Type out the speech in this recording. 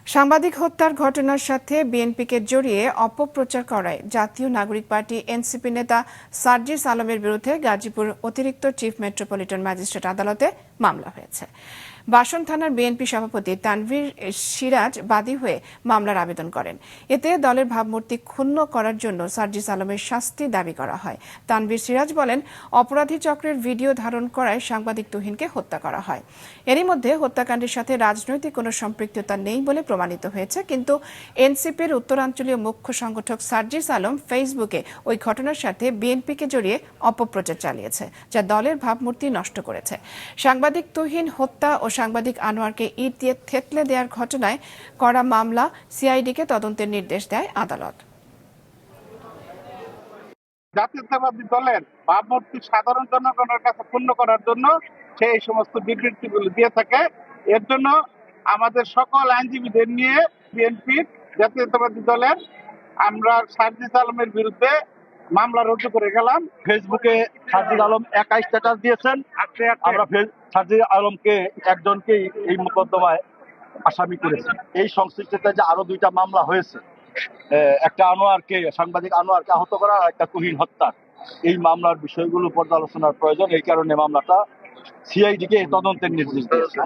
সাংবাদিক হত্যার ঘটনার সাথে বিএনপিকে জড়িয়ে অপপ্রচার করায় জাতীয় নাগরিক পার্টি এনসিপি নেতা সার্জিস আলমের বিরুদ্ধে গাজীপুর অতিরিক্ত চিফ মেট্রোপলিটন ম্যাজিস্ট্রেট আদালতে মামলা হয়েছে। বাসন থানার বিএনপি সভাপতি তানভীর সিরাজ বাদী হয়ে মামলার আবেদন করেন। এতে দলের ভাবমূর্তি ক্ষুণ্ণ করার জন্য সার্জিস আলমের শাস্তি দাবি করা হয়। তানভীর সিরাজ বলেন, অপরাধী চক্রের ভিডিও ধারণ করায় সাংবাদিক তুহিনকে হত্যা করা হয়। এরই মধ্যে হত্যাকাণ্ডের সাথে রাজনৈতিক কোনো সম্পৃক্ততা নেই বলে প্রমাণিত হয়েছে, কিন্তু এনসিপির উত্তরাঞ্চলীয় মুখ্য সংগঠক সার্জিস আলম ফেসবুকে ওই ঘটনার সাথে বিএনপিকে জড়িয়ে অপপ্রচার চালিয়েছে, যা দলের ভাবমূর্তি নষ্ট করেছে। সাংবাদিক তুহিন হত্যা ও সাংবাদিক আনোয়ারকে ইট দিয়ে থেতলে দেওয়ার ঘটনায় করা মামলা সিআইডিকে তদন্তের নির্দেশ দেয় আদালত। জাতীয়তাবাদী দলের ভাবমূর্তি সাধারণ জনগণের কাছে পূর্ণ করার জন্য সেই সমস্ত বিবৃতিগুলো দিয়ে থাকে। এর জন্য আমাদের সকল আইনজীবীদের নিয়ে বিএনপির জাতীয়তাবাদী দলের আমরা সার্জিস আলমের বিরুদ্ধে মামলা রুজু করে গেলাম। ফেসবুকে সার্জিস আলম একাই স্ট্যাটাস দিয়েছেন। আমরা সার্জিস আলমকে একজনকেই এই মোকদ্দমায় আসামি করেছি। এই সংশ্লিষ্টতায় যে আরো দুইটা মামলা হয়েছে, একটা আনোয়ারকে, সাংবাদিক আনোয়ারকে আহত করা আর একটা তুহিন হত্যা, এই মামলার বিষয়গুলো পর্যালোচনার প্রয়োজন। এই কারণে মামলাটা সিআইডিকে তদন্তের নির্দেশ দিয়েছে।